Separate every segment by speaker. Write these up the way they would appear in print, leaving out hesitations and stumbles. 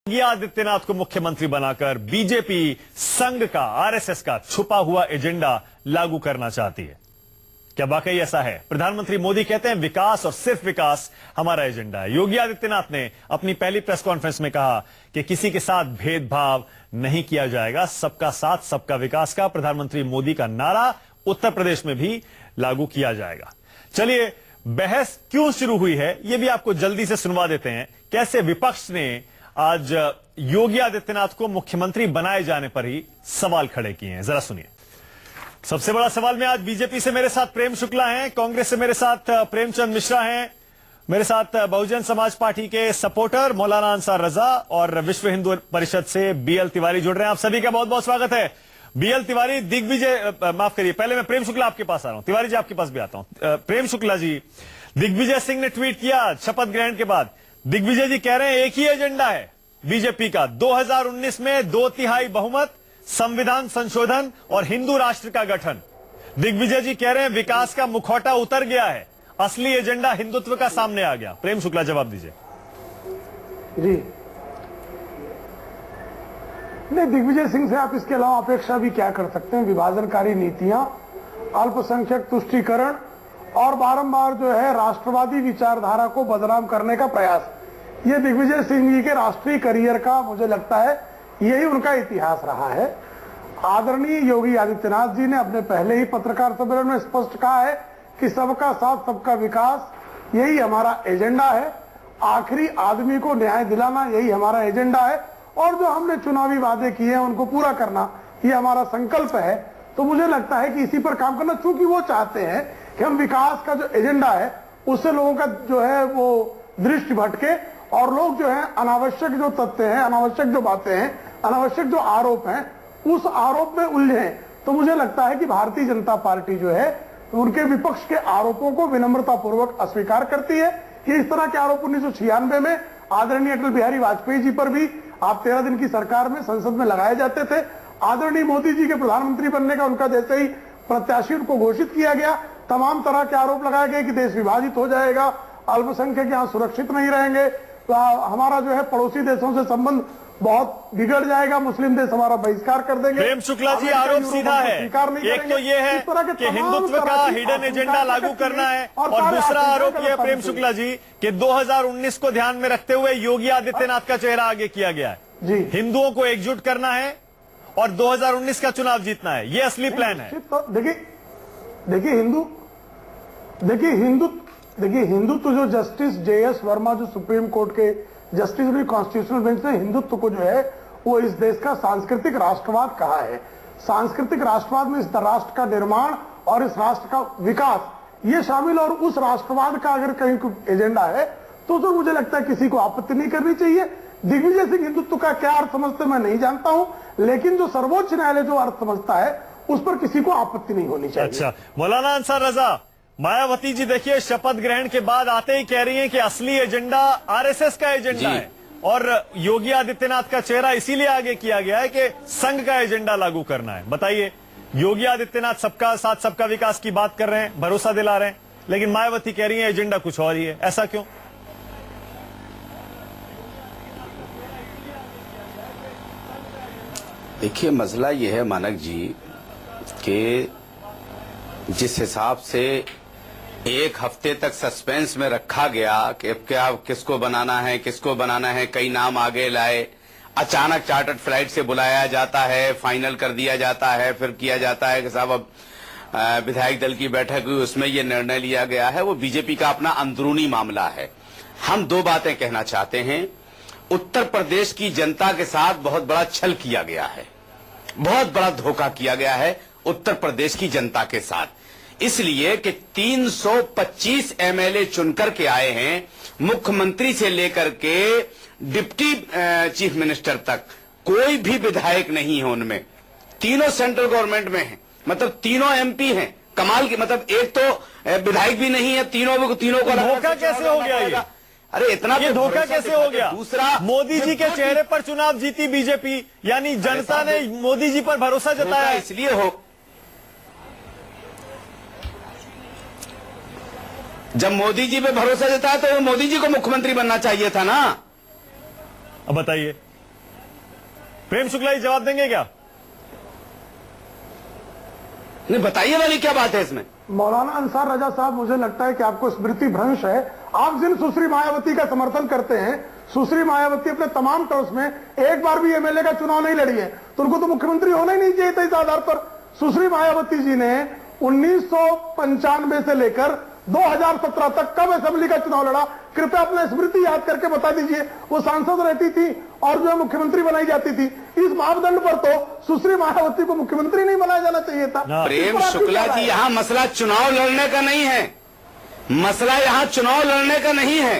Speaker 1: योगी आदित्यनाथ को मुख्यमंत्री बनाकर बीजेपी संघ का, आरएसएस का छुपा हुआ एजेंडा लागू करना चाहती है। क्या वाकई ऐसा है? प्रधानमंत्री मोदी कहते हैं विकास और सिर्फ विकास हमारा एजेंडा है। योगी आदित्यनाथ ने अपनी पहली प्रेस कॉन्फ्रेंस में कहा कि किसी के साथ भेदभाव नहीं किया जाएगा, सबका साथ सबका विकास का प्रधानमंत्री मोदी का नारा उत्तर प्रदेश में भी लागू किया जाएगा। चलिए, बहस क्यों शुरू हुई है यह भी आपको जल्दी से सुनवा देते हैं। कैसे विपक्ष ने आज योगी आदित्यनाथ को मुख्यमंत्री बनाए जाने पर ही सवाल खड़े किए हैं, जरा सुनिए। सबसे बड़ा सवाल में आज बीजेपी से मेरे साथ प्रेम शुक्ला हैं, कांग्रेस से मेरे साथ प्रेमचंद मिश्रा हैं, मेरे साथ बहुजन समाज पार्टी के सपोर्टर मौलाना अंसार रजा और विश्व हिंदू परिषद से बीएल तिवारी जुड़ रहे हैं। आप सभी का बहुत बहुत स्वागत है। बीएल तिवारी, दिग्विजय, माफ करिए, पहले मैं प्रेम शुक्ला आपके पास आ रहा हूं, तिवारी जी आपके पास भी आता हूं। प्रेम शुक्ला जी, दिग्विजय सिंह ने ट्वीट किया शपथ ग्रहण के बाद। दिग्विजय जी कह रहे हैं एक ही एजेंडा है बीजेपी का, 2019 में 2/3 बहुमत, संविधान संशोधन और हिंदू राष्ट्र का गठन। दिग्विजय जी कह रहे हैं विकास का मुखौटा उतर गया है, असली एजेंडा हिंदुत्व का सामने आ गया। प्रेम शुक्ला जवाब दीजिए।
Speaker 2: जी नहीं, दिग्विजय सिंह से आप इसके अलावा अपेक्षा भी क्या कर सकते हैं? विभाजनकारी नीतियां, अल्पसंख्यक तुष्टीकरण और बारंबार जो है राष्ट्रवादी विचारधारा को बदनाम करने का प्रयास, ये दिग्विजय सिंह जी के राष्ट्रीय करियर का मुझे लगता है यही उनका इतिहास रहा है। आदरणीय योगी आदित्यनाथ जी ने अपने पहले ही पत्रकार सम्मेलन में स्पष्ट कहा है कि सबका साथ सबका विकास यही हमारा एजेंडा है, आखिरी आदमी को न्याय दिलाना यही हमारा एजेंडा है और जो हमने चुनावी वादे किए हैं उनको पूरा करना ये हमारा संकल्प है। तो मुझे लगता है कि इसी पर काम करना, चूंकि वो चाहते हैं कि हम विकास का जो एजेंडा है उससे लोगों का जो है वो दृष्टि भटके और लोग जो है अनावश्यक जो तथ्य हैं, अनावश्यक जो बातें हैं, अनावश्यक जो आरोप हैं उस आरोप में उलझे। तो मुझे लगता है कि भारतीय जनता पार्टी जो है उनके विपक्ष के आरोपों को विनम्रता पूर्वक अस्वीकार करती है। ये इस तरह के आरोप 1996 में आदरणीय अटल बिहारी वाजपेयी जी पर भी आप 13 दिन की सरकार में संसद में लगाए जाते थे। आदरणीय मोदी जी के प्रधानमंत्री बनने का उनका जैसे ही प्रत्याशी उनको घोषित किया गया, तमाम तरह के आरोप लगाए गए कि देश विभाजित हो जाएगा, अल्पसंख्यक यहाँ सुरक्षित नहीं रहेंगे, तो हमारा जो है पड़ोसी देशों से संबंध बहुत बिगड़ जाएगा, मुस्लिम देश हमारा बहिष्कार कर देंगे।
Speaker 1: प्रेम शुक्ला जी, आरोप सीधा है, एक तो ये है कि हिंदुत्व का हिडन एजेंडा लागू करना है और दूसरा आरोप यह है प्रेम शुक्ला जी कि 2019 को ध्यान में रखते हुए योगी आदित्यनाथ का चेहरा आगे किया गया है जी, हिंदुओं को एकजुट करना है और 2019 का चुनाव जीतना है, ये असली प्लान है।
Speaker 2: देखिए हिंदुत्व जो जस्टिस जेएस वर्मा जो सुप्रीम कोर्ट के जस्टिस भी कॉन्स्टिट्यूशनल बेंच ने हिंदुत्व को जो है वो इस देश का सांस्कृतिक राष्ट्रवाद कहा है। सांस्कृतिक राष्ट्रवाद में इस राष्ट्र का निर्माण और इस राष्ट्र का विकास ये शामिल, और उस राष्ट्रवाद का अगर कहीं कोई एजेंडा है तो मुझे लगता है किसी को आपत्ति नहीं करनी चाहिए। दिग्विजय सिंह हिंदुत्व का क्या अर्थ समझते मैं नहीं जानता हूं, लेकिन जो सर्वोच्च न्यायालय जो अर्थ समझता है उस पर किसी को आपत्ति नहीं होनी चाहिए।
Speaker 1: अच्छा, मौलाना अंसार रजा, मायावती जी देखिए शपथ ग्रहण के बाद आते ही कह रही हैं कि असली एजेंडा आरएसएस का एजेंडा है और योगी आदित्यनाथ का चेहरा इसीलिए आगे किया गया है कि संघ का एजेंडा लागू करना है। बताइए, योगी आदित्यनाथ सबका साथ सबका विकास की बात कर रहे हैं, भरोसा दिला रहे हैं, लेकिन मायावती कह रही है एजेंडा कुछ और ही है, ऐसा क्यों?
Speaker 3: देखिए, मसला यह है मानक जी कि जिस हिसाब से एक हफ्ते तक सस्पेंस में रखा गया कि अब क्या किसको बनाना है, कई नाम आगे लाए, अचानक चार्टर्ड फ्लाइट से बुलाया जाता है, फाइनल कर दिया जाता है, फिर किया जाता है कि साहब अब विधायक दल की बैठक हुई उसमें यह निर्णय लिया गया है। वो बीजेपी का अपना अंदरूनी मामला है। हम दो बातें कहना चाहते हैं। उत्तर प्रदेश की जनता के साथ बहुत बड़ा छल किया गया है, बहुत बड़ा धोखा किया गया है उत्तर प्रदेश की जनता के साथ, इसलिए कि 325 एमएलए चुनकर के आए हैं, मुख्यमंत्री से लेकर के डिप्टी चीफ मिनिस्टर तक कोई भी विधायक नहीं है उनमें, तीनों सेंट्रल गवर्नमेंट में हैं, मतलब तीनों एमपी हैं। कमाल की, मतलब एक तो विधायक भी नहीं है, तीनों को
Speaker 1: धोखा कैसे हो गया ये?
Speaker 3: अरे इतना
Speaker 1: ये धोखा कैसे हो गया?
Speaker 3: दूसरा,
Speaker 1: मोदी जी के चेहरे पर चुनाव जीती बीजेपी, यानी जनता ने मोदी जी पर भरोसा जताया,
Speaker 3: इसलिए हो। जब मोदी जी पे भरोसा जताया तो मोदी जी को मुख्यमंत्री बनना चाहिए था ना।
Speaker 1: अब बताइए, प्रेम शुक्ला जी जवाब देंगे क्या?
Speaker 3: नहीं, बताइए वाली क्या बात है इसमें?
Speaker 2: मौलाना अंसार रजा साहब, मुझे लगता है कि आपको स्मृति भ्रंश है। आप जिन सुश्री मायावती का समर्थन करते हैं, सुश्री मायावती अपने तमाम टर्म्स में एक बार भी एमएलए का चुनाव नहीं लड़ी है, तो उनको तो मुख्यमंत्री होना ही नहीं चाहिए था। इस आधार पर सुश्री मायावती जी ने 1995 से लेकर 2017 तक कब असेंबली का चुनाव लड़ा? कृपया अपना स्मृति याद करके बता दीजिए। वो सांसद रहती थी और जो है मुख्यमंत्री बनाई जाती थी। इस मापदंड पर तो सुश्री मायावती को मुख्यमंत्री नहीं बनाया जाना चाहिए था।
Speaker 3: प्रेम शुक्ला जी, यहाँ मसला चुनाव लड़ने का नहीं है, मसला यहाँ चुनाव लड़ने का नहीं है।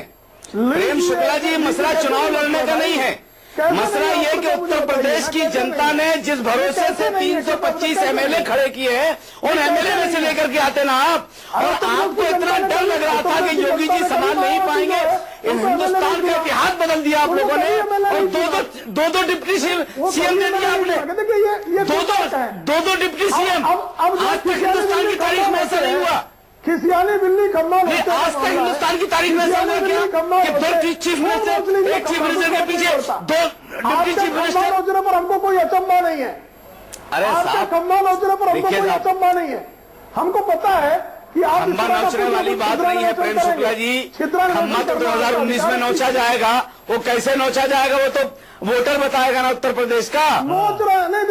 Speaker 3: प्रेम शुक्ला जी, मसला चुनाव लड़ने का नहीं है। मसला ये कि उत्तर प्रदेश की जनता ने जिस भरोसे से 325 एमएलए खड़े किए हैं, उन एमएलए में से लेकर के आते ना आप, और आपको इतना डर लग रहा था कि योगी जी संभाल नहीं पाएंगे। हिंदुस्तान का इतिहास बदल दिया आप लोगों ने, और दो डिप्टी सीएम दे दिया आपने, दो डिप्टी सीएम। आज तक हिंदुस्तान की तारीख में ऐसा नहीं हुआ।
Speaker 2: खिसियानी बिल्ली खम्मा
Speaker 3: आज तक हिंदुस्तान की तारीख में ऐसा हुआ कि दो चीफ मिनिस्टर, एक चीफ मिनिस्टर के पीछे दो डिप्टी चीफ मिनिस्टर।
Speaker 2: नोचने पर हमको कोई अचंभा नहीं है।
Speaker 3: अरे साहब,
Speaker 2: खम्मा नोचने पर हमको कोई अचंभा नहीं है। हमको पता है कि आप
Speaker 3: खम्बा नोचने वाली बात नहीं है प्रेम शुक्ला जी। खम्बा तो 2019 में नोचा जाएगा, वो कैसे नोचा जाएगा वो तो वोटर बताएगा ना उत्तर प्रदेश का।
Speaker 2: नोच रहा नहीं,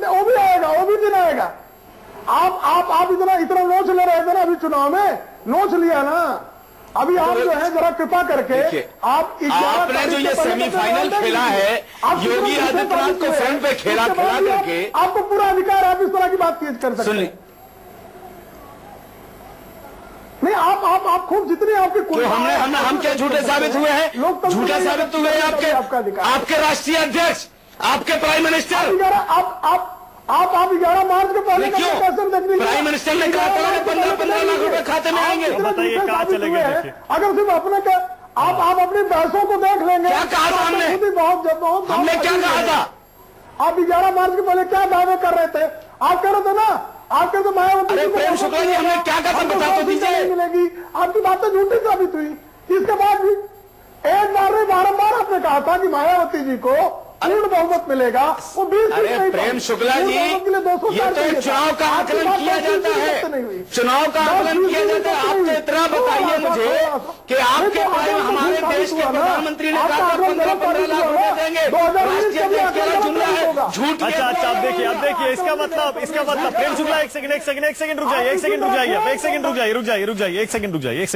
Speaker 2: वो भी आएगा, वो भी दिन आएगा। आप इतना नोच ले रहे थे ना अभी चुनाव में, नोच लिया ना। अभी आप जो है जरा कृपा करके
Speaker 3: आपने जो ये सेमीफाइनल खेला है, योगी आदित्यनाथ को फ्रंट पे खेला करके,
Speaker 2: आपको पूरा अधिकार है, आप इस तरह की बात कर सकते हैं। नहीं, आप खूब जितनी आपकी
Speaker 3: तो हम क्या झूठे साबित हुए हैं? झूठे साबित हुए हैं आपके राष्ट्रीय अध्यक्ष, आपके प्राइम मिनिस्टर।
Speaker 2: आप 11 मार्च के पहले
Speaker 3: प्राइम मिनिस्टर ने कहा था 15 लाख रुपए खाते में आएंगे।
Speaker 1: बताइए कहाँ चले गए?
Speaker 2: अगर सिर्फ अपने आप अपनी बहसों को देख लेंगे।
Speaker 3: क्या कहा था हमने?
Speaker 2: बहुत
Speaker 3: हमने क्या कहा था?
Speaker 2: आप 11 मार्च के पहले क्या दावे कर रहे थे? आप कह रहे थे ना, आपके तो मायावती
Speaker 3: प्रेम शुक्ला जी, हमने क्या कहा था बता तो दीजिए।
Speaker 2: मिलेगी, आपकी बातें झूठी साबित हुई। इसके बाद भी एक बार नहीं, बारम्बार आपने कहा था कि मायावती जी को पूर्ण बहुमत मिलेगा। वो 20
Speaker 3: अरे प्रेम शुक्ला जी, ये तो एक चुनाव का आकलन किया जाता है, चुनाव का आकलन किया जाता है। आप तो इतना बताइए मुझे कि आपके हमारे देश के प्रधानमंत्री ने कहा 15 लाख रुपए देंगे, राष्ट्रीय अध्यक्ष का जुमला है, झूठ।
Speaker 1: अच्छा, आप देखिए इसका मतलब प्रेम शुक्ला, एक सेकंड रुक जाइए, एक सेकंड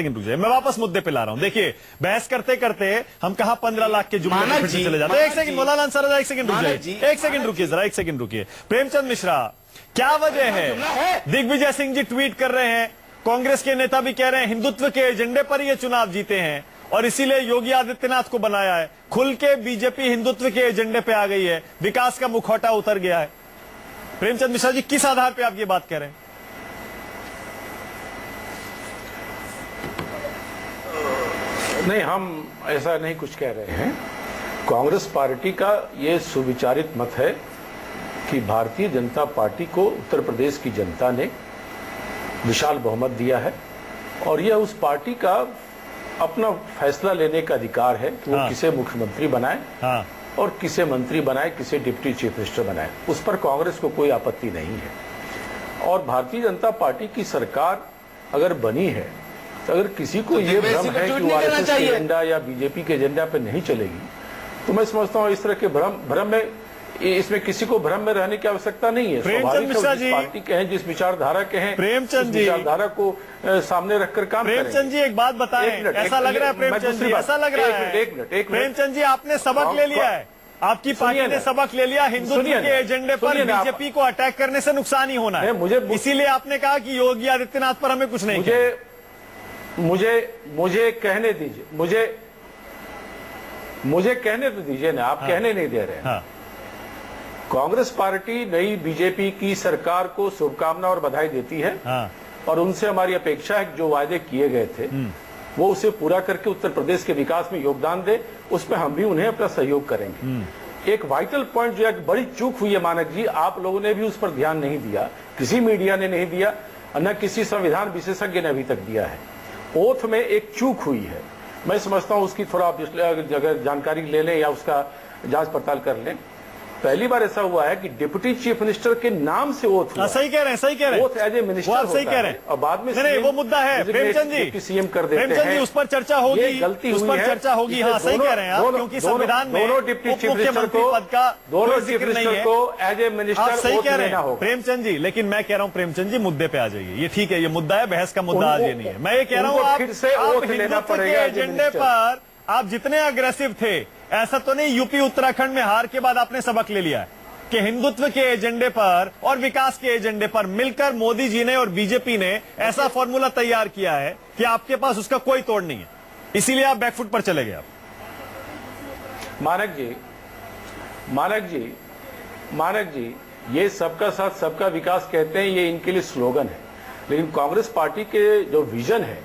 Speaker 1: रुक जाइए। मैं वापस मुद्दे पे ला रहा हूं। देखिए, बहस करते करते हम कहा 15 लाख के जुमले में चले जाते हैं। एक सेकंड मौलाना सर, एक सेकंड रुक जाइए, एक सेकंड रुकिए। प्रेमचंद मिश्रा, क्या वजह है? दिग्विजय सिंह जी ट्वीट कर रहे हैं, कांग्रेस के नेता भी कह रहे हैं हिंदुत्व के एजेंडे पर ये चुनाव जीते हैं और इसीलिए योगी आदित्यनाथ को बनाया है। खुल के बीजेपी हिंदुत्व के एजेंडे पे आ गई है, विकास का मुखौटा उतर गया है। प्रेमचंद मिश्रा जी, किस आधार पर आप ये बात कह रहे हैं?
Speaker 4: नहीं, हम ऐसा नहीं कुछ कह रहे हैं। कांग्रेस पार्टी का ये सुविचारित मत है कि भारतीय जनता पार्टी को उत्तर प्रदेश की जनता ने विशाल बहुमत दिया है और यह उस पार्टी का अपना फैसला लेने का अधिकार है कि वो किसे मुख्यमंत्री बनाए और किसे मंत्री बनाए, किसे डिप्टी चीफ मिनिस्टर बनाए। उस पर कांग्रेस को कोई आपत्ति नहीं है। और भारतीय जनता पार्टी की सरकार अगर बनी है तो अगर किसी को ये भ्रम है कि वो आरएसएस के एजेंडा या बीजेपी के एजेंडा पे नहीं चलेगी, तो मैं समझता हूँ इस तरह के भ्रम में, इसमें किसी को भ्रम में रहने की आवश्यकता नहीं है।
Speaker 1: प्रेमचंद मिश्रा जी,
Speaker 4: पार्टी के हैं, जिस विचारधारा के हैं,
Speaker 1: प्रेमचंद जी,
Speaker 4: विचारधारा को सामने रखकर काम करें।
Speaker 1: प्रेमचंद जी, एक बात बताएं, ऐसा लग रहा है प्रेमचंद जी, ऐसा लग रहा है प्रेमचंद जी, आपने सबक ले लिया है, आपकी पार्टी ने सबक ले लिया, हिंदुत्व के एजेंडे पर बीजेपी को अटैक करने से नुकसान ही होना है, इसीलिए आपने कहा कि योगी आदित्यनाथ पर हमें कुछ नहीं।
Speaker 4: मुझे कहने दीजिए, मुझे कहने तो दीजिए ना, आप कहने नहीं दे रहे हैं। कांग्रेस पार्टी नई बीजेपी की सरकार को शुभकामना और बधाई देती है और उनसे हमारी अपेक्षा है कि जो वायदे किए गए थे वो उसे पूरा करके उत्तर प्रदेश के विकास में योगदान दे, उसमें हम भी उन्हें अपना सहयोग करेंगे। एक वाइटल पॉइंट जो एक बड़ी चूक हुई है मानक जी, आप लोगों ने भी उस पर ध्यान नहीं दिया, किसी मीडिया ने नहीं दिया, न किसी संविधान विशेषज्ञ ने अभी तक दिया है। ओथ में एक चूक हुई है, मैं समझता हूं उसकी थोड़ा अगर जानकारी ले लें या उसका जांच पड़ताल कर लें। पहली बार ऐसा हुआ है कि डिप्टी चीफ मिनिस्टर के नाम से ओथ हुआ।
Speaker 1: सही कह रहे हैं, सही कह रहे हैं,
Speaker 4: ओथ एज ए मिनिस्टर
Speaker 1: वो आप सही कह रहे हैं।
Speaker 4: और बाद में
Speaker 1: नहीं, वो मुद्दा है प्रेमचंद जी,
Speaker 4: सीएम कर देते हैं।
Speaker 1: प्रेमचंद जी, उस पर चर्चा होगी,
Speaker 4: गलती
Speaker 1: उस पर चर्चा होगी। हाँ, सही कह रहे हैं आप, क्योंकि संविधान में
Speaker 4: दोनों डिप्टी चीफ मिनिस्टर को
Speaker 1: पद का
Speaker 4: दोनों
Speaker 1: कोई
Speaker 4: चीफ
Speaker 1: जिक्र नहीं
Speaker 4: मिनिस्टर
Speaker 1: है।
Speaker 4: को एज ए मिनिस्टर
Speaker 1: आप सही
Speaker 4: ओथ
Speaker 1: कह रहे
Speaker 4: लेना
Speaker 1: हैं
Speaker 4: होगा।
Speaker 1: प्रेमचंद जी, लेकिन मैं कह रहा हूं प्रेमचंद जी, मुद्दे पे आ जाइए। ये ठीक है, ये मुद्दा है, बहस का मुद्दा आज ये नहीं है। मैं ये कह रहा हूं
Speaker 4: उनको
Speaker 1: आप
Speaker 4: फिर से ओथ लेना
Speaker 1: हिंदुत्व के
Speaker 4: पड़ेगा
Speaker 1: एजेंडे पर आप जितने अग्रेसिव थे, ऐसा तो नहीं यूपी उत्तराखंड में हार के बाद आपने सबक ले लिया है कि हिंदुत्व के एजेंडे पर और विकास के एजेंडे पर मिलकर मोदी जी ने और बीजेपी ने ऐसा फॉर्मूला तैयार किया है कि आपके पास उसका कोई तोड़ नहीं है, इसीलिए आप बैकफुट पर चले गए। आप
Speaker 4: मानक जी, ये सबका साथ सबका विकास कहते हैं, ये इनके लिए स्लोगन है, लेकिन कांग्रेस पार्टी के जो विजन है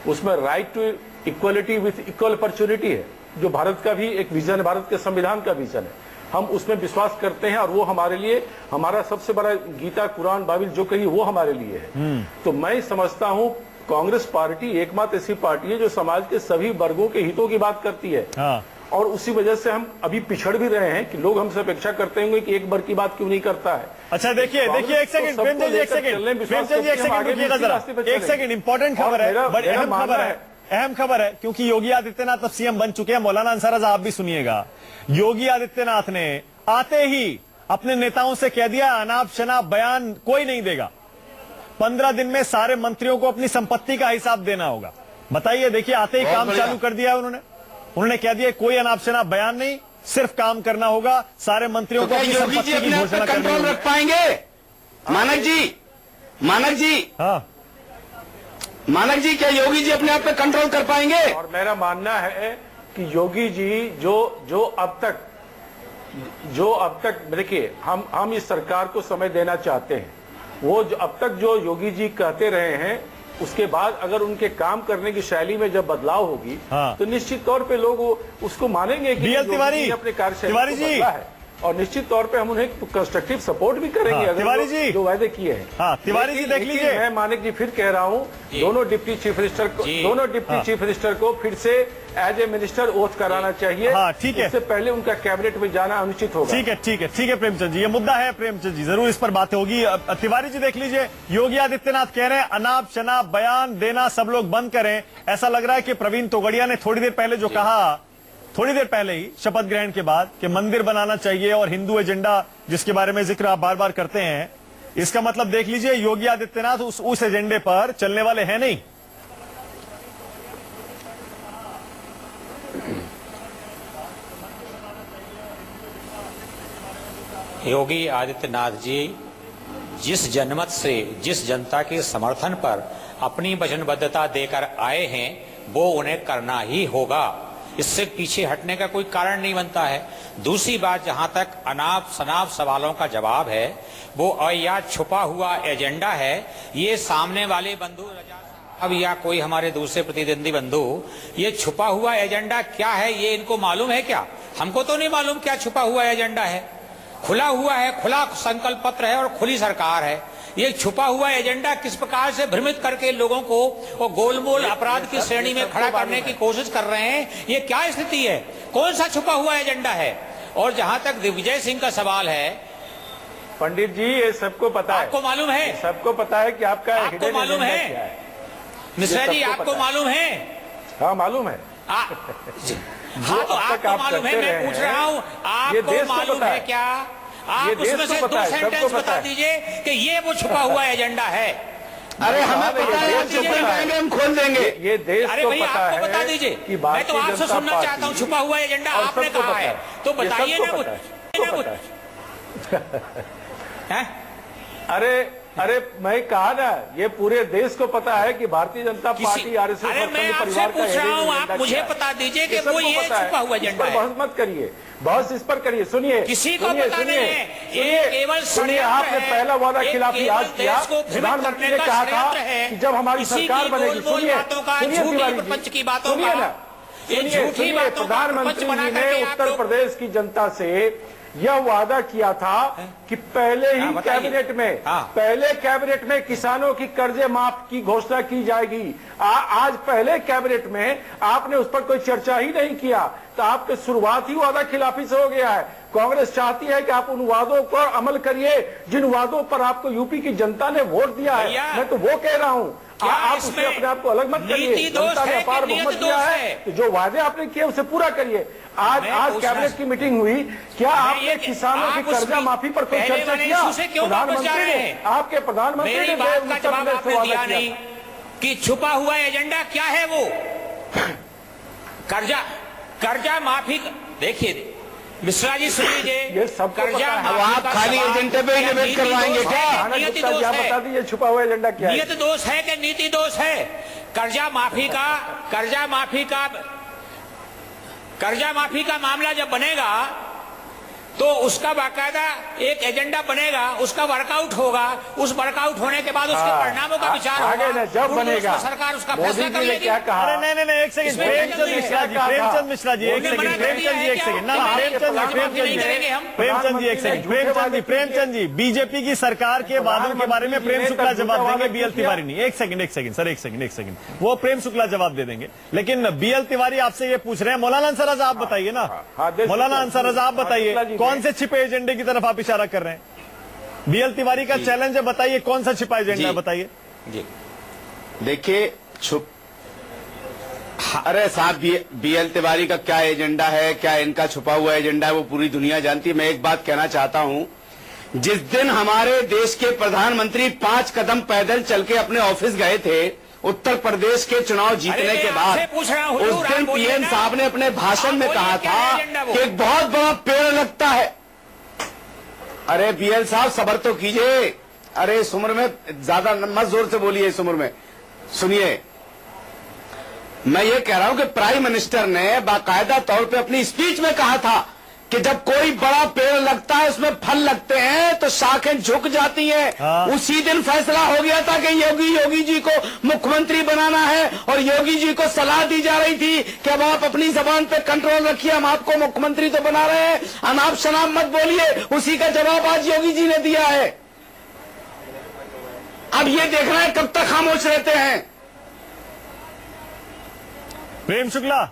Speaker 4: उसमें right to equality with equal opportunity है, जो भारत का भी एक विजन है, भारत के संविधान का विजन है। हम उसमें विश्वास करते हैं और वो हमारे लिए, हमारा सबसे बड़ा गीता कुरान बाइबल जो कही वो हमारे लिए है। तो मैं समझता हूं कांग्रेस पार्टी एकमात्र ऐसी पार्टी है जो समाज के सभी वर्गों के हितों की बात करती है।
Speaker 1: हाँ।
Speaker 4: और उसी वजह से हम अभी पिछड़ भी रहे हैं कि लोग हमसे अपेक्षा करते होंगे कि एक वर्ग की बात क्यों नहीं करता है।
Speaker 1: अच्छा, देखिए एक सेकंड प्रेमचंद जी, एक सेकंड रुकिएगा जरा, एक सेकंड। इंपॉर्टेंट खबर है, बड़ी अहम खबर है, अहम खबर है, क्योंकि योगी आदित्यनाथ अब सीएम बन चुके हैं। मौलाना अंसार आप भी सुनिएगा, योगी आदित्यनाथ ने आते ही अपने नेताओं से कह दिया, अनाप शनाप बयान कोई नहीं देगा, 15 दिन में सारे मंत्रियों को अपनी संपत्ति का हिसाब देना होगा। बताइए, देखिए आते ही काम चालू कर दिया है उन्होंने कह दिया कोई अनाप शनाप बयान नहीं, सिर्फ काम करना होगा, सारे मंत्रियों को अपनी संपत्ति की घोषणा करनी होगी।
Speaker 3: रख पाएंगे मानक जी?
Speaker 1: हाँ,
Speaker 3: मानक जी, क्या योगी जी अपने आप पे कंट्रोल कर पाएंगे?
Speaker 4: और मेरा मानना है कि योगी जी जो अब तक देखिए, हम इस सरकार को समय देना चाहते हैं। वो जो अब तक जो योगी जी कहते रहे हैं, उसके बाद अगर उनके काम करने की शैली में जब बदलाव होगी,
Speaker 1: हाँ।
Speaker 4: तो निश्चित तौर पे लोग उसको मानेंगे कि
Speaker 1: तिवारी,
Speaker 4: अपने कार्यशैली
Speaker 1: तिवारी
Speaker 4: को
Speaker 1: जी,
Speaker 4: बदला है, और निश्चित तौर पे हम उन्हें कंस्ट्रक्टिव सपोर्ट भी करेंगे।
Speaker 1: हाँ,
Speaker 4: अगर
Speaker 1: तिवारी जी,
Speaker 4: जो वायदे किए हैं।
Speaker 1: हाँ, तिवारी जी देख लीजिए,
Speaker 4: मैं मानिक जी फिर कह रहा हूं, दोनों डिप्टी चीफ मिनिस्टर को फिर से एज ए मिनिस्टर ओथ कराना चाहिए।
Speaker 1: हाँ, ठीक है,
Speaker 4: इससे पहले उनका कैबिनेट में जाना अनुचित होगा।
Speaker 1: ठीक है प्रेमचंद जी, ये मुद्दा है प्रेमचंद जी, जरूर इस पर बातें होगी। तिवारी जी देख लीजिए, योगी आदित्यनाथ कह रहे हैं अनाप शनाप बयान देना सब लोग बंद करें। ऐसा लग रहा है कि प्रवीण तोगड़िया ने थोड़ी देर पहले जो कहा, थोड़ी देर पहले ही शपथ ग्रहण के बाद, कि मंदिर बनाना चाहिए और हिंदू एजेंडा जिसके बारे में जिक्र आप बार बार करते हैं, इसका मतलब देख लीजिए योगी आदित्यनाथ उस एजेंडे पर चलने वाले हैं नहीं।
Speaker 5: योगी आदित्यनाथ जी जिस जनमत से, जिस जनता के समर्थन पर अपनी वचनबद्धता देकर आए हैं, वो उन्हें करना ही होगा। इससे पीछे हटने का कोई कारण नहीं बनता है। दूसरी बात, जहां तक अनाप शनाप सवालों का जवाब है, वो या छुपा हुआ एजेंडा है, ये सामने वाले बंधु अब या कोई हमारे दूसरे प्रतिद्वंदी बंधु, ये छुपा हुआ एजेंडा क्या है ये इनको मालूम है क्या? हमको तो नहीं मालूम क्या छुपा हुआ एजेंडा है। खुला हुआ है, खुला संकल्प पत्र है और खुली सरकार है। ये छुपा हुआ एजेंडा किस प्रकार से भ्रमित करके लोगों को और गोलमोल अपराध की श्रेणी में खड़ा करने की कोशिश कर रहे हैं, ये क्या स्थिति है? कौन सा छुपा हुआ एजेंडा है? और जहां तक दिग्विजय सिंह का सवाल है,
Speaker 4: पंडित जी ये सबको पता है,
Speaker 5: आपको मालूम है,
Speaker 4: सबको पता है कि आपको
Speaker 5: मालूम है मिश्रा जी, आपको मालूम है?
Speaker 4: हाँ मालूम है।
Speaker 5: हाँ, तो आपको मालूम है, मैं पूछ रहा हूँ, आपको मालूम है क्या? आप उसमें से 2 सेंटेंस बता दीजिए कि ये वो छुपा हुआ एजेंडा है।
Speaker 3: अरे हमें पता है, हम खोल देंगे।
Speaker 4: ये देश
Speaker 5: अरे भाई आपको बता दीजिए, मैं तो आपसे सुनना चाहता हूँ, छुपा हुआ एजेंडा आपने कहा है तो बताइए ना कुछ।
Speaker 4: अरे मैं कहा ना, ये पूरे देश को पता है कि भारतीय जनता पार्टी आरएसएस
Speaker 5: अरे मैं आपसे पूछ रहा हूँ, आप मुझे बता दीजिए कि वो ये छुपा हुआ एजेंडा है।
Speaker 4: बहस मत करिए, बहस इस पर करिए। सुनिए,
Speaker 5: किसी को पता नहीं है, ये केवल
Speaker 4: सुनिए, आपने पहला वादा खिलाफी आज किया। प्रधानमंत्री ने कहा था कि जब हमारी सरकार बनेगी, सुनिए
Speaker 5: प्रपंच की बातों
Speaker 4: सुनिए ना, सुनिए, प्रधानमंत्री जी ने उत्तर प्रदेश की जनता से यह वादा किया था कि पहले कैबिनेट में किसानों की कर्जे माफ की घोषणा की जाएगी। आज पहले कैबिनेट में आपने उस पर कोई चर्चा ही नहीं किया, तो आपके शुरुआत ही वादा खिलाफी से हो गया है। कांग्रेस चाहती है कि आप उन वादों पर अमल करिए जिन वादों पर आपको यूपी की जनता ने वोट दिया है। मैं तो वो कह रहा हूं, आप उससे अपने आप को अलग मत करिए। जनता ने अपार बहुमत दिया है, तो जो वादे आपने किए उसे पूरा करिए। आज कैबिनेट की मीटिंग हुई, क्या आपने किसानों की कर्जा माफी पर कोई चर्चा किया? प्रधानमंत्री ने, आपके प्रधानमंत्री ने
Speaker 5: दिया नहीं कि छुपा हुआ एजेंडा क्या है वो कर्जा माफी। देखिए मिश्रा जी सुन लीजिए,
Speaker 4: ये सब
Speaker 5: कर्जा
Speaker 3: अब आप खाली एजेंडे पे ही डिबेट करवाएंगे क्या?
Speaker 5: नीति दोष है,
Speaker 4: बता दीजिए छुपा हुआ एजेंडा क्या है?
Speaker 5: नीति दोष है कि नीति दोष है? कर्जा माफी का मामला जब बनेगा तो उसका बाकायदा एक एजेंडा बनेगा, उसका वर्कआउट होगा, उस वर्कआउट होने के बाद उसके परिणामों का विचार
Speaker 4: आगे
Speaker 5: होगा,
Speaker 4: जब बनेगा
Speaker 5: सरकार उसका फैसला कर लेगी।
Speaker 4: क्या कहा?
Speaker 1: अरे नहीं, एक सेकंड, प्रेमचंद मिश्रा जी, प्रेमचंद मिश्रा जी, एक सेकंड, प्रेमचंद जी, एक सेकंड, ना प्रेमचंद जी, बीजेपी की सरकार के वादों के बारे में प्रेम शुक्ला जवाब देंगे, बीएल तिवारी नहीं। एक सेकंड सर, एक सेकंड, वो प्रेम शुक्ला जवाब दे देंगे, लेकिन बीएल तिवारी आपसे ये पूछ रहे हैं। मौलाना अंसार रज़ा आप बताइए ना, मौलाना अंसार रज़ा आप बताइए, कौन से छिपे एजेंडे की तरफ आप इशारा कर रहे हैं? बीएल तिवारी का चैलेंज है, बताइए कौन सा छिपा एजेंडा है, बताइए।
Speaker 3: देखिए अरे साहब, बीएल तिवारी का क्या एजेंडा है, क्या इनका छुपा हुआ एजेंडा है, वो पूरी दुनिया जानती है। मैं एक बात कहना चाहता हूं, जिस दिन हमारे देश के प्रधानमंत्री 5 कदम पैदल चल के अपने ऑफिस गए थे उत्तर प्रदेश के चुनाव जीतने के बाद, उस दिन पीएम साहब ने अपने भाषण में कहा था कि एक बहुत बड़ा पेड़ लगता है। अरे बीएल साहब सब्र तो कीजिए, अरे इस उम्र में ज्यादा मत जोर से बोलिए, इस उम्र में सुनिए। मैं ये कह रहा हूं कि प्राइम मिनिस्टर ने बाकायदा तौर पे अपनी स्पीच में कहा था कि जब कोई बड़ा पेड़ लगता है उसमें फल लगते हैं तो शाखें झुक जाती हैं। उसी दिन फैसला हो गया था कि योगी जी को मुख्यमंत्री बनाना है, और योगी जी को सलाह दी जा रही थी कि अब आप अपनी जबान पे कंट्रोल रखिए, हम आपको मुख्यमंत्री तो बना रहे हैं, अनाप शनाप मत बोलिए। उसी का जवाब आज योगी जी ने दिया है। अब ये देखना है कब तक खामोश रहते हैं।
Speaker 1: प्रेम शुक्ला,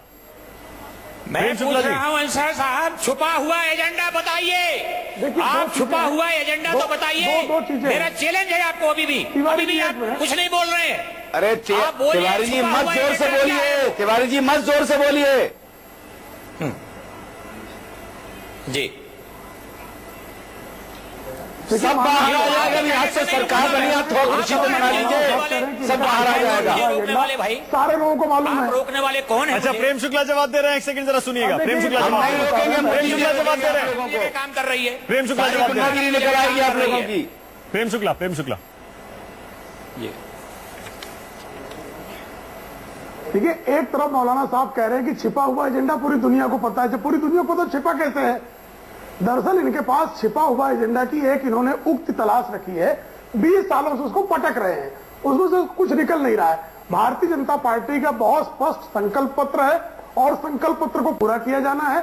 Speaker 5: मैं पूछ रहा हूं अंसार साहब, छुपा हुआ एजेंडा बताइए। आप छुपा हुआ एजेंडा तो बताइए। मेरा चैलेंज है आपको, अभी भी आप कुछ नहीं बोल रहे हैं।
Speaker 3: अरे तिवारी जी मत जोर से बोलिए, तिवारी जी मत जोर से बोलिए
Speaker 5: जी।
Speaker 3: सब बाहर आ जाएगा, यहाँ से सरकार बनी, थोड़ा खुशी तो मना लीजिए, सब बाहर आ जाएगा।
Speaker 5: रोकने वाले भाई
Speaker 2: सारे लोगों को मालूम है।
Speaker 5: रोकने वाले कौन है?
Speaker 1: अच्छा प्रेम शुक्ला जवाब दे रहे हैं, एक सेकंड जरा सुनिएगा। प्रेम शुक्ला जवाब दे रहे हैं, प्रेम शुक्ला जवाब दे रहे हैं,
Speaker 5: काम कर रही है।
Speaker 1: प्रेम शुक्ला जवाब दे रहे हैं,
Speaker 3: निकल आएगी आप लोगों की।
Speaker 1: प्रेम शुक्ला
Speaker 2: देखिए, एक तरफ मौलाना साहब कह रहे हैं कि छिपा हुआ एजेंडा पूरी दुनिया को पता है। पूरी दुनिया को तो छिपा कैसे है? दरअसल इनके पास छिपा हुआ एजेंडा की एक इन्होंने उक्ति तलाश रखी है, 20 सालों से उसको पटक रहे हैं, उसमें से कुछ निकल नहीं रहा है। भारतीय जनता पार्टी का बहुत स्पष्ट संकल्प पत्र है और संकल्प पत्र को पूरा किया जाना है।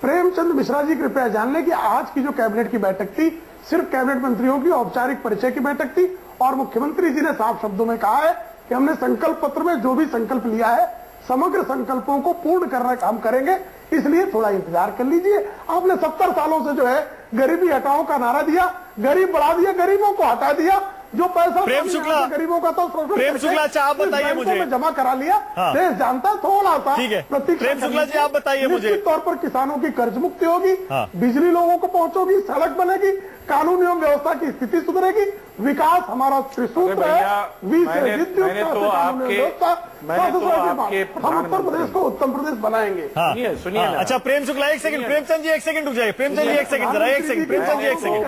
Speaker 2: प्रेमचंद मिश्रा जी कृपया जान लें कि आज की जो कैबिनेट की बैठक थी सिर्फ कैबिनेट मंत्रियों की औपचारिक परिचय की बैठक थी, और मुख्यमंत्री जी ने साफ शब्दों में कहा है कि हमने संकल्प पत्र में जो भी संकल्प लिया है समग्र संकल्पों को पूर्ण करना काम करेंगे, इसलिए थोड़ा इंतजार कर लीजिए। आपने 70 सालों से जो है गरीबी हटाओ का नारा दिया, गरीब बढ़ा दिया, गरीबों को हटा दिया। जो पैसा
Speaker 1: प्रेम शुक्ला,
Speaker 2: गरीबों का तो
Speaker 1: प्रेम शुक्ला अच्छा आप बताइए मुझे,
Speaker 2: जमा करा लिया। देश जानता है थोड़ा सा,
Speaker 1: ठीक है। प्रेम शुक्ला जी आप बताइए मुझे,
Speaker 2: निश्चित तौर पर किसानों की कर्ज मुक्ति होगी, बिजली लोगों को पहुंचोगी, सड़क बनेगी, कानून एवं व्यवस्था की स्थिति सुधरेगी, विकास हमारा त्रिसूत्र है। हम उत्तर प्रदेश को उत्तम प्रदेश बनाएंगे।
Speaker 4: सुनिए ना।
Speaker 1: अच्छा प्रेम शुक्ला एक सेकंड, प्रेमचंद जी एक सेकंड रुक जाइए, प्रेमचंद जी एक सेकंड जरा, एक सेकंड प्रेमचंद जी एक सेकंड,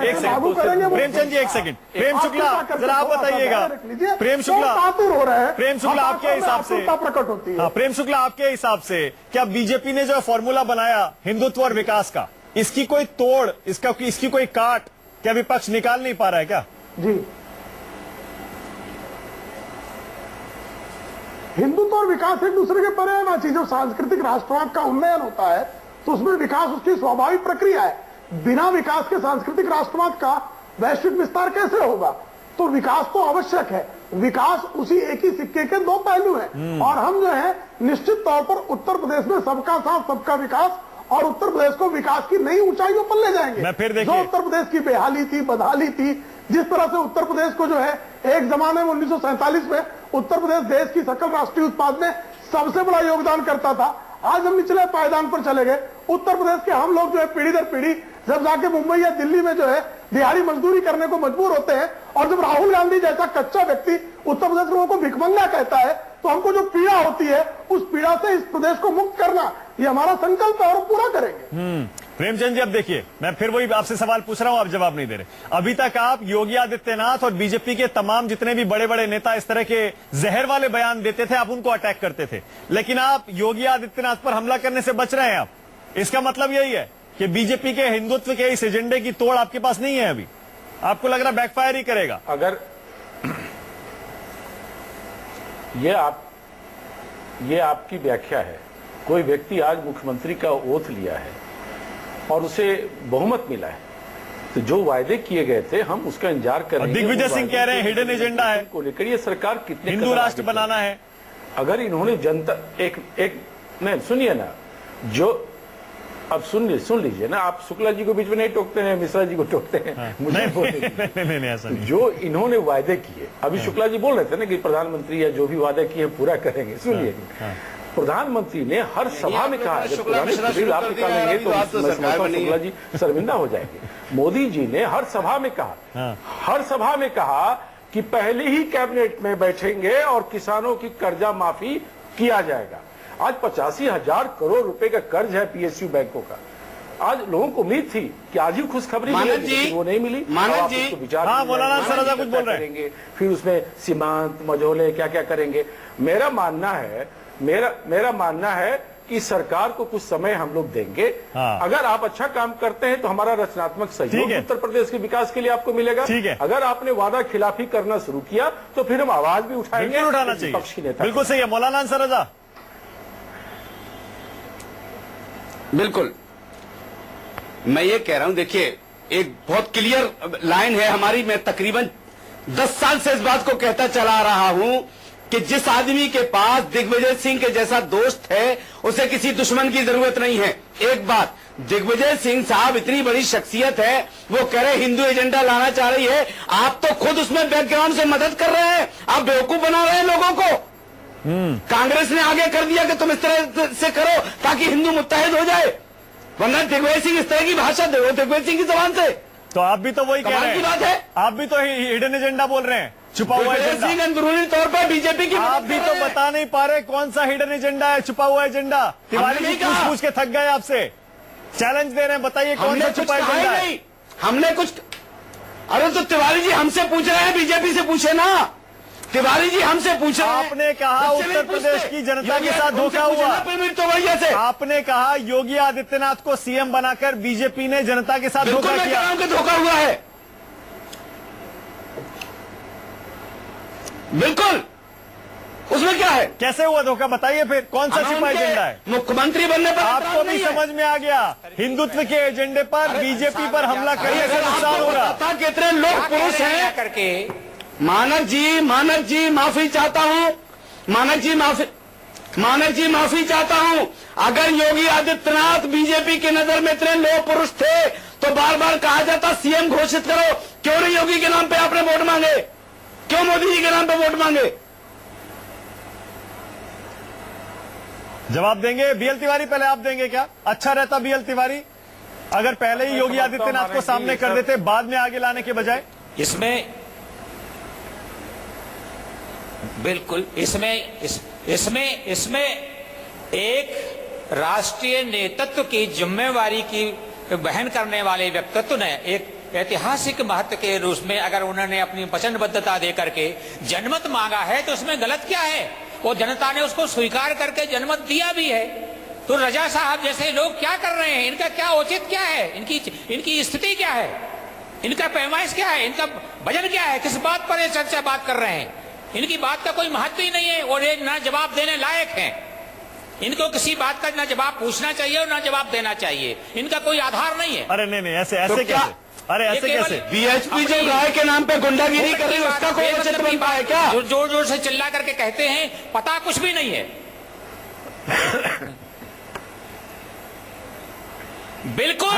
Speaker 1: प्रेमचंद जी एक सेकंड, प्रेम शुक्ला जरा आप बताइएगा। प्रेम शुक्ला आपके हिसाब से
Speaker 2: प्रकट होती है।
Speaker 1: प्रेम शुक्ला आपके हिसाब से क्या बीजेपी ने जो फॉर्मूला बनाया हिंदुत्व और विकास का, इसकी कोई तोड़, इसकी कोई काट क्या विपक्ष निकाल नहीं पा रहा है क्या?
Speaker 2: जी, हिंदुत्व और विकास एक दूसरे के परे होना चाहिए। जो सांस्कृतिक राष्ट्रवाद का उन्नयन होता है तो उसमें विकास उसकी स्वाभाविक प्रक्रिया है। बिना विकास के सांस्कृतिक राष्ट्रवाद का वैश्विक विस्तार कैसे होगा? तो विकास तो आवश्यक है। विकास उसी एक ही सिक्के के दो पहलू हैं, और हम जो है निश्चित तौर पर उत्तर प्रदेश में सबका साथ सबका विकास और उत्तर प्रदेश को विकास की नई ऊंचाइयों पर ले जाएंगे।
Speaker 1: मैं फिर देखिए,
Speaker 2: जो उत्तर प्रदेश की बेहाली थी, बदहाली थी, जिस तरह से उत्तर प्रदेश को जो है एक जमाने में 1947 में उत्तर प्रदेश देश की सकल राष्ट्रीय उत्पाद में सबसे बड़ा योगदान करता था, आज हम निचले पायदान पर चले गए। उत्तर प्रदेश के हम लोग जो है पीढ़ी दर पीढ़ी जब जाके मुंबई या दिल्ली में जो है दिहाड़ी मजदूरी करने को मजबूर होते हैं, और जब राहुल गांधी जैसा कच्चा व्यक्ति उत्तर प्रदेश लोगों को भिखमंगा कहता है, तो हमको जो पीड़ा होती है उस पीड़ा से इस प्रदेश को मुक्त करना ये हमारा संकल्प है और पूरा करेंगे।
Speaker 1: प्रेमचंद जी, अब देखिए, मैं फिर वही आपसे सवाल पूछ रहा हूं, आप जवाब नहीं दे रहे। अभी तक आप योगी आदित्यनाथ और बीजेपी के तमाम जितने भी बड़े बड़े नेता इस तरह के जहर वाले बयान देते थे, आप उनको अटैक करते थे, लेकिन आप योगी आदित्यनाथ पर हमला करने से बच रहे हैं। आप, इसका मतलब यही है कि बीजेपी के हिंदुत्व के इस एजेंडे की तोड़ आपके पास नहीं है। अभी आपको लग रहा बैकफायर ही करेगा।
Speaker 4: अगर ये आपकी व्याख्या है, कोई व्यक्ति आज मुख्यमंत्री का ओथ लिया है और उसे बहुमत मिला है, तो जो वायदे किए गए थे हम उसका इंतजार कर रहे हैं।
Speaker 1: दिग्विजय सिंह कह रहे हैं हिडन एजेंडा है
Speaker 4: को लेकर ये सरकार कितने
Speaker 1: हिंदू राष्ट्र बनाना है।
Speaker 4: अगर इन्होंने जनता नहीं सुनिए ना, जो अब सुन लीजिए ना, आप शुक्ला जी को बीच में नहीं टोकते हैं, मिश्रा जी को टोकते हैं। मुझे
Speaker 1: नहीं, ऐसा नहीं।
Speaker 4: जो इन्होंने वायदे किए, अभी शुक्ला जी बोल रहे थे ना कि प्रधानमंत्री या जो भी वादे किए पूरा करेंगे। सुनिए, प्रधानमंत्री ने हर सभा में कहा, जब पुराने तस्वीर आप निकालेंगे तो शुक्ला जी शर्मिंदा हो जाएंगे। मोदी जी ने हर सभा में कहा कि पहले ही कैबिनेट में बैठेंगे और किसानों की कर्जा माफी किया जाएगा। आज 85,000 करोड़ रुपए का कर्ज है पीएसयू बैंकों का। आज लोगों को उम्मीद थी कि आज ही खुशखबरी मिलेगी, वो नहीं मिली।
Speaker 3: मानव जी,
Speaker 1: हाँ, मौलाना सराजा कुछ बोल रहे
Speaker 4: हैं, फिर उसमें सीमांत मझोले क्या क्या करेंगे। मेरा मानना है कि सरकार को कुछ समय हम लोग देंगे।
Speaker 1: हाँ।
Speaker 4: अगर आप अच्छा काम करते हैं तो हमारा रचनात्मक सहयोग उत्तर प्रदेश के विकास के लिए आपको मिलेगा। अगर आपने वादा खिलाफी करना शुरू किया तो फिर हम आवाज भी उठाएंगे।
Speaker 1: उठाना चाहिए,
Speaker 4: पक्ष की नेता।
Speaker 1: बिल्कुल सही है मौलाना सराजा।
Speaker 3: बिल्कुल, मैं ये कह रहा हूं, देखिए एक बहुत क्लियर लाइन है हमारी। मैं तकरीबन 10 साल से इस बात को कहता चला रहा हूं कि जिस आदमी के पास दिग्विजय सिंह के जैसा दोस्त है उसे किसी दुश्मन की जरूरत नहीं है। एक बात, दिग्विजय सिंह साहब इतनी बड़ी शख्सियत है, वो कह रहे हिंदू एजेंडा लाना चाह रही है, आप तो खुद उसमें बैकग्राउंड से मदद कर रहे हैं, आप बेवकूफ बना रहे हैं लोगों को। कांग्रेस ने आगे कर दिया कि तुम इस तरह से करो ताकि हिंदू मुत्तहिद हो जाए, वरना दिग्विजय सिंह इस तरह की भाषा दे दिग्विजय सिंह की जबान से।
Speaker 1: तो आप भी तो वही कह रहे हैं,
Speaker 3: बात है।
Speaker 1: आप भी तो हिडन एजेंडा बोल रहे हैं, छुपा हुआ एजेंडा।
Speaker 3: अंदरूनी तौर पर बीजेपी की
Speaker 1: आप भी तो बता नहीं पा रहे कौन सा हिडन एजेंडा है, छुपा हुआ एजेंडा। तिवारी जी पूछ के थक गए आपसे, चैलेंज दे रहे हैं, बताइए कौन सा छुपा एजेंडा है।
Speaker 3: हमने कुछ, अरे तो तिवारी जी हमसे पूछ रहे हैं, बीजेपी से पूछे ना। तिवारी जी हमसे पूछ रहे हैं।
Speaker 1: आपने कहा उत्तर प्रदेश की जनता के साथ धोखा हुआ। आपने कहा योगी आदित्यनाथ को सीएम बनाकर बीजेपी ने जनता के साथ धोखा किया।
Speaker 3: धोखा हुआ है, बिल्कुल। उसमें क्या है,
Speaker 1: कैसे हुआ धोखा, बताइए फिर कौन सा छुपा एजेंडा है।
Speaker 3: मुख्यमंत्री बनने पर
Speaker 1: आपको भी समझ में आ गया, हिंदुत्व के एजेंडे पर बीजेपी पर हमला करने से नुकसान हो रहा।
Speaker 3: कितने लोग पुरुष हैं
Speaker 5: करके।
Speaker 3: मानव जी माफी चाहता हूं, मानव जी माफी चाहता हूं। अगर योगी आदित्यनाथ बीजेपी की नजर में इतने लोग पुरुष थे तो बार बार कहा जाता सीएम घोषित करो। क्यों नहीं योगी के नाम पे आपने वोट मांगे, क्यों मोदी जी के नाम पे वोट मांगे?
Speaker 1: जवाब देंगे बीएल तिवारी, पहले आप देंगे क्या? अच्छा रहता बीएल तिवारी अगर पहले ही योगी आदित्यनाथ को सामने कर देते, बाद में आगे लाने के बजाय।
Speaker 5: इसमें बिल्कुल इसमें एक राष्ट्रीय नेतृत्व की जिम्मेवारी की वहन करने वाले व्यक्तित्व ने एक ऐतिहासिक महत्व के रूप में अगर उन्होंने अपनी वचनबद्धता देकर के जनमत मांगा है तो उसमें गलत क्या है? वो जनता ने उसको स्वीकार करके जनमत दिया भी है। तो रजा साहब जैसे लोग क्या कर रहे हैं, इनका क्या औचित्य क्या है, इनकी स्थिति क्या है, इनका पैमाइश क्या है, इनका वजन क्या है, किस बात पर ये चर्चा बात कर रहे हैं? इनकी बात का कोई महत्व ही नहीं है और ये ना जवाब देने लायक हैं। इनको किसी बात का ना जवाब पूछना चाहिए और ना जवाब देना चाहिए, इनका कोई आधार नहीं है।
Speaker 1: अरे नहीं ऐसे तो कैसे? अरे ऐसे कैसे?
Speaker 3: बीएचपी जो राय के नाम पे गुंडागिरी कर रही है उसका कोई औचित्य बनता है क्या?
Speaker 5: जोर जोर से चिल्ला करके कहते हैं, पता कुछ भी नहीं है। बिल्कुल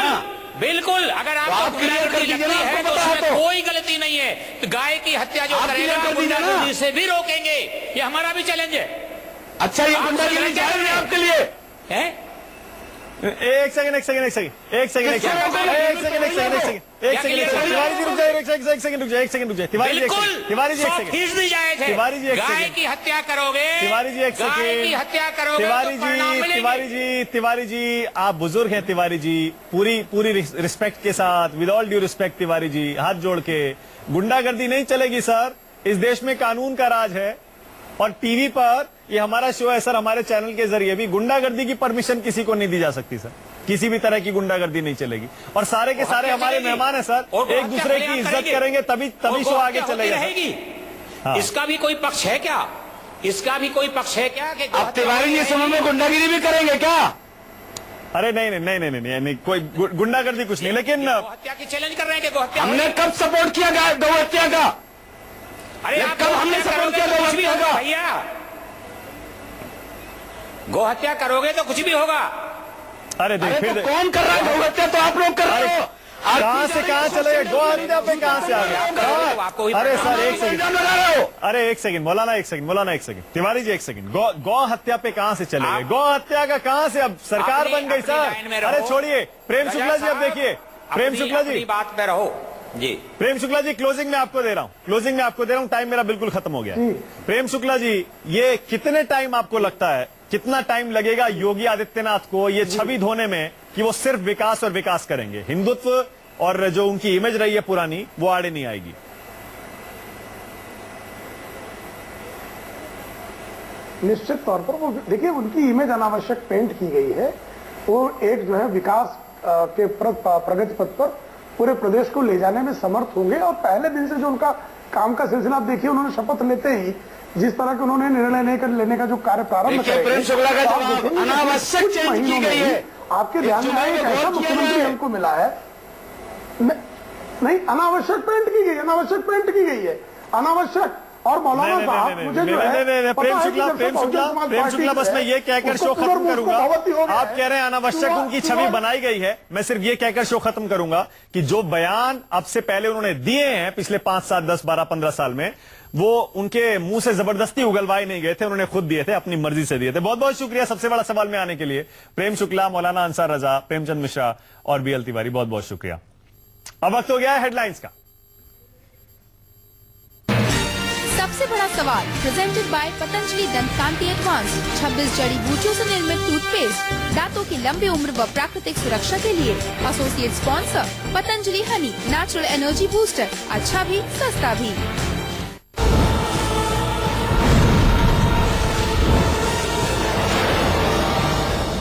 Speaker 5: बिल्कुल, अगर
Speaker 3: तो आप
Speaker 5: आपको
Speaker 3: क्लियर कर
Speaker 5: गुंडागर्दी
Speaker 3: दीजिए ना,
Speaker 5: लगती है
Speaker 3: आपको
Speaker 5: तो
Speaker 3: पता है
Speaker 5: उसमें
Speaker 3: तो।
Speaker 5: कोई गलती नहीं है। तो गाय की हत्या जो
Speaker 3: आप
Speaker 5: करेगा
Speaker 3: क्लियर कर दीजिए ना।
Speaker 5: गुंडागर्दी से भी रोकेंगे, ये हमारा भी चैलेंज है।
Speaker 3: अच्छा, ये
Speaker 5: आप
Speaker 3: गुंडागिरी
Speaker 5: क्या
Speaker 3: जायज
Speaker 5: कर
Speaker 3: है
Speaker 5: रहे हैं?
Speaker 3: आपके लिए?
Speaker 5: हैं?
Speaker 1: एक सेकंड तिवारी जी रुक जाइए, एक सेकंड रुक जाइए तिवारी जी, तिवारी जी एक सेकंड,
Speaker 5: 100% जायज है।
Speaker 1: तिवारी जी एक
Speaker 5: गाय
Speaker 1: सेकंड,
Speaker 5: की हत्या करोगे,
Speaker 1: तिवारी जी एक
Speaker 5: गाय
Speaker 1: सेकंड,
Speaker 5: की हत्या करोगे
Speaker 1: तिवारी
Speaker 5: तो परिणाम
Speaker 1: जी,
Speaker 5: मिलेंगे।
Speaker 1: तिवारी जी आप बुजुर्ग हैं तिवारी जी, पूरी रिस्पेक्ट के साथ, with all due respect Tiwari ji, हाथ जोड़ के, गुंडागर्दी नहीं चलेगी सर। इस देश में कानून का राज है और टीवी पर ये हमारा शो है सर, हमारे चैनल के जरिए भी गुंडागर्दी की परमिशन किसी को नहीं दी जा सकती सर, किसी भी तरह की गुंडागर्दी नहीं चलेगी। और सारे के सारे हमारे मेहमान हैं सर, एक दूसरे की इज्जत करेंगे तभी शो आगे चलेगा
Speaker 5: रहेगी।
Speaker 1: हाँ।
Speaker 5: इसका भी कोई पक्ष है क्या? इसका भी कोई पक्ष है क्या कि
Speaker 3: अब तिवारी जी समय में गुंडागिरी भी करेंगे क्या?
Speaker 1: अरे नहीं, कोई गुंडागर्दी कुछ नहीं, लेकिन
Speaker 5: हत्या की चैलेंज कर रहे हैं कि गोहत्या
Speaker 3: हमने कब सपोर्ट किया गौ हत्या का?
Speaker 5: अरे आप
Speaker 3: कब हमने सपोर्ट किया गौ हत्या का?
Speaker 5: भैया गौ हत्या करोगे तो कुछ भी होगा।
Speaker 1: अरे देख
Speaker 3: अरे
Speaker 1: फिर
Speaker 3: तो कौन कर रहा है गौ हत्या? तो आप लोग कर रहे हो।
Speaker 1: कहां से कहां चले गए, गौ हत्या पे कहां से आ गए?
Speaker 5: आपको ही
Speaker 1: अरे सर एक सेकंड,
Speaker 3: इल्जाम लगा रहे हो।
Speaker 1: अरे एक सेकंड मौलाना, एक सेकंड तिवारी जी, एक सेकंड, गौ हत्या पे कहां से चले गए? गौ हत्या का कहां से, अब सरकार
Speaker 5: अपनी-
Speaker 1: बन गई
Speaker 5: अपनी लाइन में
Speaker 1: सर।
Speaker 5: रहो।
Speaker 1: अरे छोड़िए, प्रेम शुक्ला जी, अब देखिए प्रेम शुक्ला जी,
Speaker 5: अपनी बात पे रहो जी।
Speaker 1: प्रेम शुक्ला जी क्लोजिंग में आपको दे रहा हूं, टाइम मेरा बिल्कुल खत्म हो गया है। प्रेम शुक्ला जी, ये कितने टाइम आपको लगता है, कितना टाइम लगेगा योगी आदित्यनाथ को ये छवि धोने में कि वो सिर्फ विकास और विकास करेंगे, हिंदुत्व और जो उनकी इमेज रही है पुरानी वो आड़े नहीं आएगी?
Speaker 2: निश्चित तौर पर वो देखिए, उनकी इमेज अनावश्यक पेंट की गई है। वो एक जो है विकास के प्रगति पथ पर पूरे प्रदेश को ले जाने में समर्थ होंगे। और पहले दिन से जो उनका काम का सिलसिला आप देखिए, उन्होंने शपथ लेते ही जिस तरह के उन्होंने निर्णय लेने का जो कार्य प्रारंभ
Speaker 3: देखिए, प्रेम शुक्ला का
Speaker 2: तो आप
Speaker 3: जवाब
Speaker 2: देखेंगे कि
Speaker 3: अनावश्यक
Speaker 2: कुछ
Speaker 3: चेंज की
Speaker 2: महीनों में
Speaker 3: गई है।
Speaker 2: आपके ध्यान में आए, एक
Speaker 3: चुनाव में
Speaker 2: ऐसा
Speaker 3: वोट किया
Speaker 2: मुख्यमंत्री
Speaker 3: जाए।
Speaker 2: हमको मिला है। नहीं, अनावश्यक पेंट की गई है, अनावश्यक। और मौलाना साहब मुझे जो है
Speaker 1: प्रेम शुक्ला बस मैं ये कहकर शो खत्म करूंगा। आप कह रहे हैं अनावश्यक उनकी छवि बनाई गई है, मैं सिर्फ ये कहकर शो खत्म करूंगा कि जो बयान अब से पहले उन्होंने दिए हैं पिछले 5, 7, 10, 12, 15 साल में, वो उनके मुंह से जबरदस्ती उगलवाए नहीं गए थे, उन्होंने खुद दिए थे, अपनी मर्जी से दिए थे। बहुत बहुत शुक्रिया सबसे बड़ा सवाल में आने के लिए प्रेम शुक्ला, मौलाना अंसार रजा, प्रेमचंद मिश्रा और BL तिवारी, बहुत बहुत शुक्रिया। अब वक्त हो गया है हेडलाइंस का।
Speaker 6: सबसे बड़ा सवाल प्रेजेंटेड बाय पतंजलि दंत कांति एडवांस, 26 जड़ी बूटियों से निर्मित टूथपेस्ट, दांतों की लंबी उम्र व प्राकृतिक सुरक्षा के लिए। Associate sponsor Patanjali Honey, natural energy booster, अच्छा भी सस्ता भी।